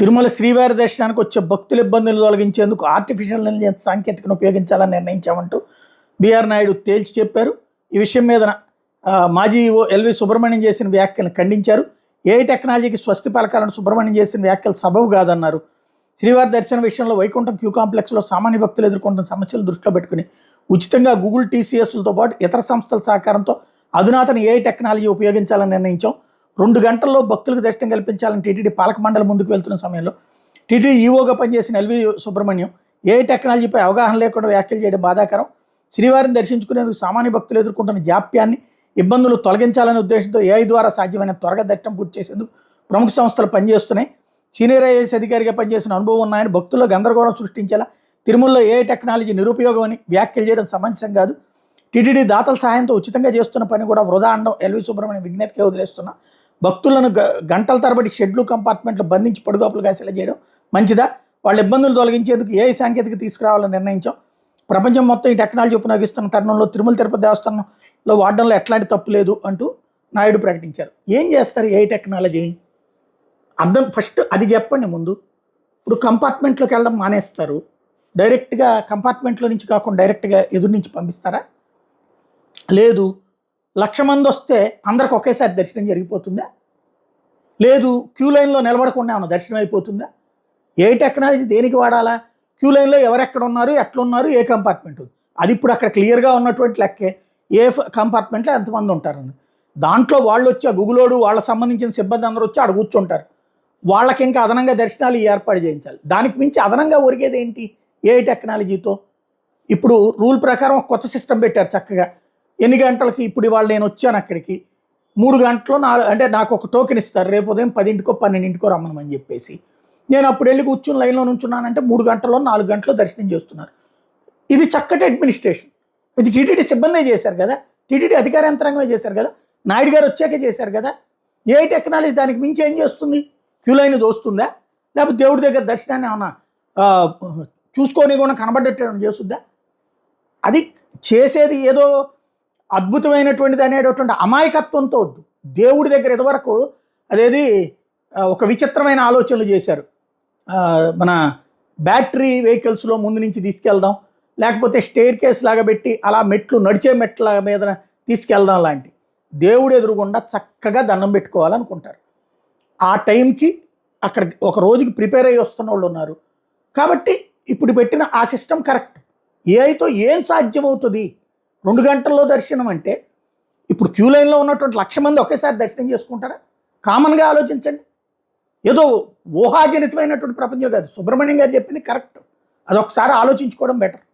తిరుమల శ్రీవారి దర్శనానికి వచ్చే భక్తుల ఇబ్బందులు తొలగించేందుకు ఆర్టిఫిషియల్ ఇంటెలిజెన్స్ సాంకేతికను ఉపయోగించాలని నిర్ణయించామంటూ బీఆర్ నాయుడు తేల్చి చెప్పారు. ఈ విషయం మీద మాజీ ఈవో ఎల్వి సుబ్రహ్మణ్యం చేసిన వ్యాఖ్యలను ఖండించారు. ఏఐ టెక్నాలజీకి స్వస్తి పలకాలను సుబ్రహ్మణ్యం చేసిన వ్యాఖ్యలు సబబు కాదన్నారు. శ్రీవారి దర్శన విషయంలో వైకుంఠం క్యూ కాంప్లెక్స్లో సామాన్య భక్తులు ఎదుర్కొంటున్న సమస్యలు దృష్టిలో పెట్టుకుని ఉచితంగా గూగుల్ టీసీఎస్లతో పాటు ఇతర సంస్థల సహకారంతో అధునాతన ఏఐ టెక్నాలజీ ఉపయోగించాలని నిర్ణయించాం. 2 గంటల్లో భక్తులకు దర్శనం కల్పించాలని టీటీడీ పాలక మండలి ముందుకు వెళ్తున్న సమయంలో టీటీడీ ఈవోగా పనిచేసిన ఎల్వి సుబ్రహ్మణ్యం ఏఐ టెక్నాలజీపై అవగాహన లేకుండా వ్యాఖ్యలు చేయడం బాధాకరం. శ్రీవారిని దర్శించుకునేందుకు సామాన్య భక్తులు ఎదుర్కొంటున్న జాప్యాన్ని, ఇబ్బందులు తొలగించాలనే ఉద్దేశంతో ఏఐ ద్వారా సాధ్యమైన త్వరగా దర్శనం పూర్తి చేసేందుకు ప్రముఖ సంస్థలు పనిచేస్తున్నాయి. సీనియర్ ఐఏఎస్ అధికారిగా పనిచేసిన అనుభవం ఉన్నాయని భక్తుల్లో గందరగోళం సృష్టించేలా తిరుమలలో ఏఐ టెక్నాలజీ నిరుపయోగం అని వ్యాఖ్యలు చేయడం సమంజసం కాదు. టీటీడీ దాతల సహాయంతో ఉచితంగా చేస్తున్న పని కూడా వృధా అనడం ఎల్వి సుబ్రహ్మణ్యం విజ్ఞతకే వదిలేస్తున్నా. భక్తులను గంటల తరబడి షెడ్లు కంపార్ట్మెంట్లు బంధించి పడుగోపులు కాసేలా చేయడం మంచిదా? వాళ్ళ ఇబ్బందులు తొలగించేందుకు ఏఐ సాంకేతిక తీసుకురావాలని నిర్ణయించాం. ప్రపంచం మొత్తం ఈ టెక్నాలజీ ఉపయోగిస్తున్న తరుణంలో తిరుమల తిరుపతి దేవస్థానంలో వాడడంలో ఎట్లాంటి తప్పు లేదు అంటూ నాయుడు ప్రకటించారు. ఏం చేస్తారు ఏఐ టెక్నాలజీ? ఫస్ట్ అది చెప్పండి ముందు. ఇప్పుడు కంపార్ట్మెంట్లోకి వెళ్ళడం మానేస్తారు, డైరెక్ట్గా కంపార్ట్మెంట్లో నుంచి కాకుండా డైరెక్ట్గా ఎదురు నుంచి పంపిస్తారా? లేదు. 1,00,000 మంది వస్తే అందరికి ఒకేసారి దర్శనం జరిగిపోతుందా? లేదు. క్యూ లైన్లో నిలబడకుండా ఏమన్నా దర్శనం అయిపోతుందా? ఏ టెక్నాలజీ దేనికి వాడాలా? క్యూ లైన్లో ఎవరెక్కడ ఉన్నారు, ఎట్లున్నారు, ఏ కంపార్ట్మెంట్ ఉంది, అది ఇప్పుడు అక్కడ క్లియర్గా ఉన్నటువంటి లెక్కే. ఏ కంపార్ట్మెంట్లో ఎంతమంది ఉంటారని దాంట్లో వాళ్ళు వచ్చి ఆ గూగులోడు వాళ్ళకి సంబంధించిన సిబ్బంది అందరూ వచ్చి ఆడ కూర్చుంటారు. వాళ్ళకి ఇంకా అదనంగా దర్శనాలు ఏర్పాటు చేయించాలి. దానికి మించి అదనంగా ఒరిగేది ఏంటి ఏ టెక్నాలజీతో? ఇప్పుడు రూల్ ప్రకారం ఒక కొత్త సిస్టమ్ పెట్టారు చక్కగా. ఎన్ని గంటలకి ఇప్పుడు ఇవాళ నేను వచ్చాను అక్కడికి 3 గంటలో అంటే నాకు ఒక టోకెన్ ఇస్తారు, రేపు ఉదయం 10ంటికో 12ంటికో రమ్మనమని చెప్పేసి. నేను అప్పుడు వెళ్ళి కూర్చుని లైన్లో నుంచున్నానంటే 3 గంటల్లో 4 గంటలో దర్శనం చేస్తున్నారు. ఇది చక్కటి అడ్మినిస్ట్రేషన్. ఇది టీటీడీ సిబ్బందే చేశారు కదా, టీటీడీ అధికార యంత్రాంగమే చేశారు కదా, నాయుడు గారు వచ్చాకే చేశారు కదా. ఏ టెక్నాలజీ దానికి మించి ఏం చేస్తుంది? క్యూ లైన్ దోస్తుందా? లేకపోతే దేవుడి దగ్గర దర్శనాన్ని ఏమన్నా చూసుకొని కూడా కనబడ్డట్టు చేస్తుందా? అది చేసేది ఏదో అద్భుతమైనటువంటిది అనేటటువంటి అమాయకత్వంతో వద్దు. దేవుడి దగ్గర ఇదివరకు అదేది ఒక విచిత్రమైన ఆలోచనలు చేశారు. మన బ్యాటరీ వెహికల్స్లో ముందు నుంచి తీసుకెళ్దాం, లేకపోతే స్టేర్ కేస్ లాగా పెట్టి అలా నడిచే మెట్ల మీద తీసుకెళ్దాం లాంటి. దేవుడు ఎదురుగుండా చక్కగా దండం పెట్టుకోవాలనుకుంటారు. ఆ టైంకి అక్కడ ఒక రోజుకి ప్రిపేర్ అయ్యి వస్తున్న వాళ్ళు ఉన్నారు. కాబట్టి ఇప్పుడు పెట్టిన ఆ సిస్టమ్ కరెక్ట్. ఏఐతో ఏం సాధ్యమవుతుంది? 2 గంటల్లో దర్శనం అంటే ఇప్పుడు క్యూ లైన్లో ఉన్నటువంటి 1,00,000 మంది ఒకేసారి దర్శనం చేసుకుంటారా? కామన్గా ఆలోచించండి. ఏదో ఊహాజనితమైనటువంటి ప్రపంచం కాదు. సుబ్రహ్మణ్యం గారు చెప్పింది కరెక్ట్. అదొకసారి ఆలోచించుకోవడం బెటర్.